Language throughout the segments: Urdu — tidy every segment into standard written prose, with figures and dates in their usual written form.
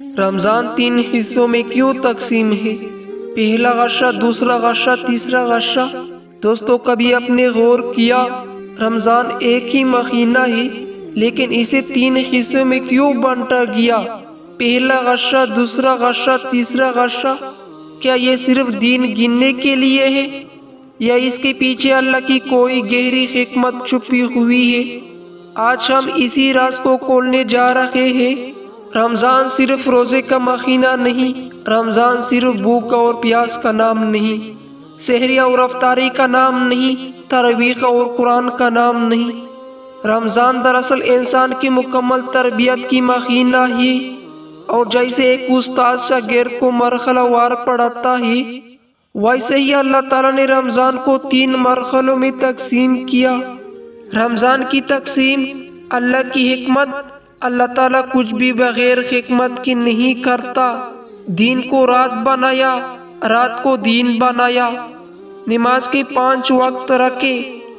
رمضان 3 حصوں میں کیوں تقسیم ہے؟ پہلا غشہ، دوسرا غشہ، تیسرا غشہ۔ دوستو، کبھی اپنے غور کیا رمضان ایک ہی مہینہ ہے لیکن اسے 3 حصوں میں کیوں بانٹا گیا؟ پہلا غشہ، دوسرا غشہ، تیسرا غشہ۔ کیا یہ صرف دن گننے کے لیے ہے یا اس کے پیچھے اللہ کی کوئی گہری حکمت چھپی ہوئی ہے؟ آج ہم اسی راز کو کھولنے جا رہے ہیں۔ رمضان صرف روزے کا مہینہ نہیں، رمضان صرف بھوک اور پیاس کا نام نہیں، سحری اور افطاری کا نام نہیں، تراویح اور قرآن کا نام نہیں۔ رمضان دراصل انسان کی مکمل تربیت کی مہینہ ہے، اور جیسے ایک استاد شاگرد کو مرحلہ وار پڑھاتا ہے، ویسے ہی اللہ تعالیٰ نے رمضان کو 3 مرحلوں میں تقسیم کیا۔ رمضان کی تقسیم اللہ کی حکمت۔ اللہ تعالیٰ کچھ بھی بغیر حکمت کی نہیں کرتا۔ دین کو رات بنایا، رات کو دین بنایا، نماز کے 5 وقت رکھے،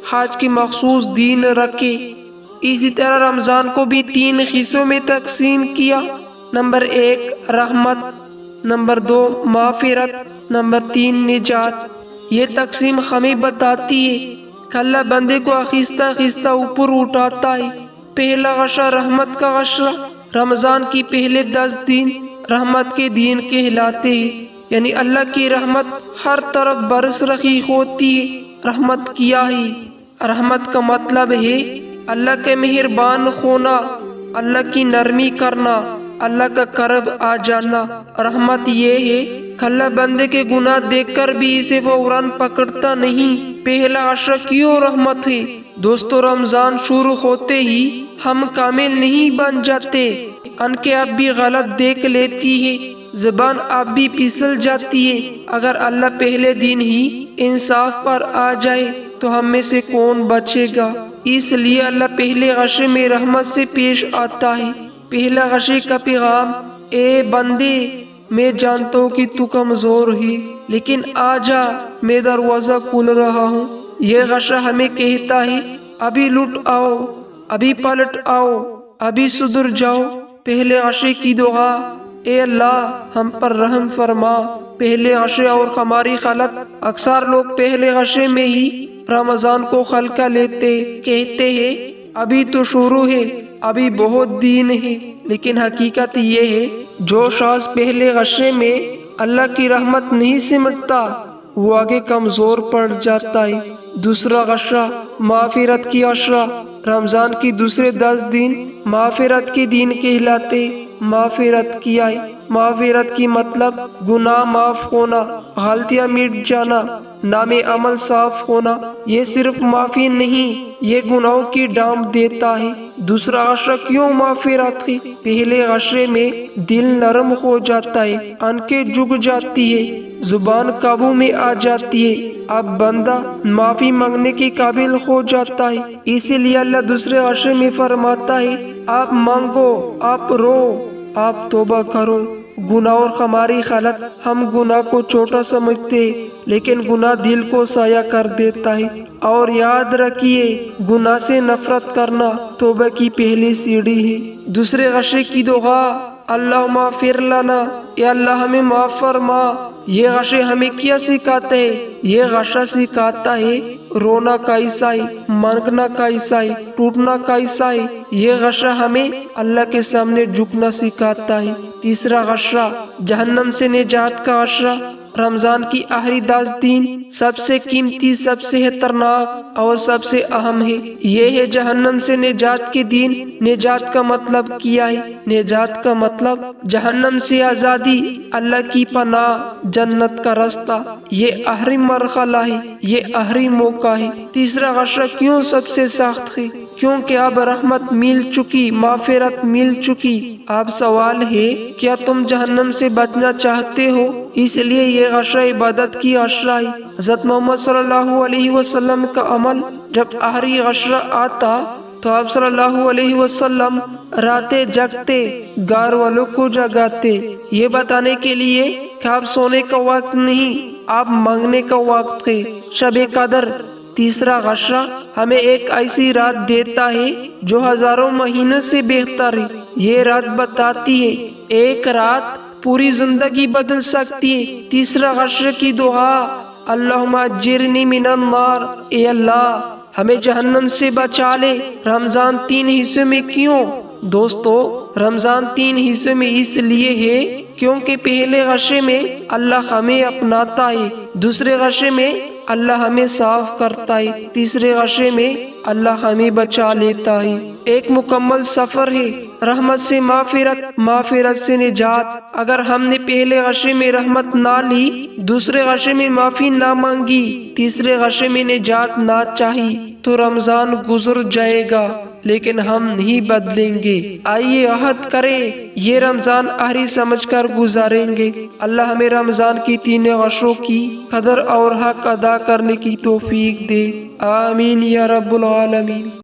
حج کی مخصوص دین رکھے۔ اسی طرح رمضان کو بھی 3 حصوں میں تقسیم کیا۔ نمبر 1 رحمت، نمبر 2 مغفرت، نمبر 3 نجات۔ یہ تقسیم ہمیں بتاتی ہے کہ اللہ بندے کو آہستہ آہستہ اوپر اٹھاتا ہے۔ پہلا غشہ رحمت کا غشہ۔ رمضان کی پہلے 10 دن رحمت کے دن کہلاتے ہیں، یعنی اللہ کی رحمت ہر طرف برس رہی ہوتی ہے۔ رحمت کیا ہے؟ رحمت کا مطلب ہے اللہ کے مہربان ہونا، اللہ کی نرمی کرنا، اللہ کا قرب آ جانا۔ رحمت یہ ہے کہ اللہ بندے کے گناہ دیکھ کر بھی اسے فوراً پکڑتا نہیں۔ پہلا غشہ کیوں رحمت ہے؟ دوستو، رمضان شروع ہوتے ہی ہم کامل نہیں بن جاتے۔ آنکھیں اب بھی غلط دیکھ لیتی ہے، زبان اب بھی پھسل جاتی ہے۔ اگر اللہ پہلے دن ہی انصاف پر آ جائے تو ہم میں سے کون بچے گا؟ اس لیے اللہ پہلے غشے میں رحمت سے پیش آتا ہے۔ پہلا غشے کا پیغام: اے بندے، میں جانتا ہوں کہ تو کمزور ہے، لیکن آ جا، میں دروازہ کھول رہا ہوں۔ یہ غشہ ہمیں کہتا ہے ابھی لٹ آؤ، ابھی پلٹ آؤ، ابھی سدھر جاؤ۔ پہلے غشے کی دعا: اے اللہ، ہم پر رحم فرما۔ پہلے غشے اور ہماری حالت: اکثر لوگ پہلے غشے میں ہی رمضان کو ہلکا لیتے، کہتے ہیں ابھی تو شروع ہے، ابھی بہت دن ہے۔ لیکن حقیقت یہ ہے جو شخص پہلے غشے میں اللہ کی رحمت نہیں سمجھتا، وہ آگے کمزور پڑ جاتا ہے۔ دوسرا غشہ مغفرت کی غشہ۔ رمضان کی دوسرے 10 دن مغفرت کے دن کہلاتے۔ مغفرت کیا ہے؟ مغفرت کی مطلب گناہ معاف ہونا، غلطیاں مٹ جانا، نام عمل صاف ہونا۔ یہ صرف معافی نہیں، یہ گناہوں کی ڈانپ دیتا ہے۔ دوسرا غشہ کیوں مغفرت ہے؟ پہلے غشے میں دل نرم ہو جاتا ہے، آنکھیں جھک جاتی ہے، زبان قابو میں آ جاتی ہے، اب بندہ معافی مانگنے کے قابل ہو جاتا ہے۔ اسی لیے اللہ دوسرے غشے میں فرماتا ہے آپ مانگو، آپ رو، آپ توبہ کرو۔ گناہ اور ہماری حالت: ہم گناہ کو چھوٹا سمجھتے لیکن گناہ دل کو سایہ کر دیتا ہے۔ اور یاد رکھیے، گناہ سے نفرت کرنا توبہ کی پہلی سیڑھی ہے۔ دوسرے غشے کی دعا: اللہم اغفر لنا، یا اللہ ہمیں معاف فرما۔ یہ غشے ہمیں کیا سکھاتا ہے؟ یہ غشہ سکھاتا ہے رونا کیسا ہے، مانگنا کیسا ہے، ٹوٹنا کیسا ہے۔ یہ غشہ ہمیں اللہ کے سامنے جھکنا سکھاتا ہے۔ تیسرا غشہ جہنم سے نجات کا غشہ۔ رمضان کی آخری 10 دن سب سے قیمتی، سب سے خطرناک اور سب سے اہم ہے۔ یہ ہے جہنم سے نجات کے دن۔ نجات کا مطلب کیا ہے؟ نجات کا مطلب جہنم سے آزادی، اللہ کی پناہ، جنت کا راستہ۔ یہ آخری مرحلہ ہے، یہ آخری موقع ہے۔ تیسرا غشہ کیوں سب سے سخت ہے؟ کیونکہ اب رحمت مل چکی، مغفرت مل چکی۔ اب سوال ہے کیا تم جہنم سے بچنا چاہتے ہو؟ اس لیے یہ غشہ عبادت کی غشہ ہے۔ حضرت محمد صلی اللہ علیہ وسلم کا عمل: جب آخری غشہ آتا تو آپ صلی اللہ علیہ وسلم راتیں جگتے، گھر والوں کو جگاتے، یہ بتانے کے لیے کہ اب سونے کا وقت نہیں، اب مانگنے کا وقت ہے۔ شب قدر تیسرا غشہ ہمیں ایک ایسی رات دیتا ہے جو ہزاروں مہینوں سے بہتر ہے۔ یہ رات بتاتی ہے ایک رات پوری زندگی بدل سکتی ہے۔ تیسرا غشہ کی دعا، اللہم اجرنی من النار، اے اللہ ہمیں جہنم سے بچا لے۔ رمضان 3 حصوں میں کیوں؟ دوستو، رمضان 3 حصوں میں اس لیے ہے کیونکہ پہلے غشے میں اللہ ہمیں اپناتا ہے، دوسرے غشے میں اللہ ہمیں صاف کرتا ہے، تیسرے غشے میں اللہ ہمیں بچا لیتا ہے۔ ایک مکمل سفر ہے، رحمت سے مغفرت، مغفرت سے نجات۔ اگر ہم نے پہلے غشے میں رحمت نہ لی، دوسرے غشے میں معافی نہ مانگی، تیسرے غشے میں نجات نہ چاہی تو رمضان گزر جائے گا لیکن ہم نہیں بدلیں گے۔ آئیے عہد کریں، یہ رمضان آخری سمجھ کر گزاریں گے۔ اللہ ہمیں رمضان کی 3 غشوں کی قدر اور حق ادا کرنے کی توفیق دے، آمین یا رب العالمین۔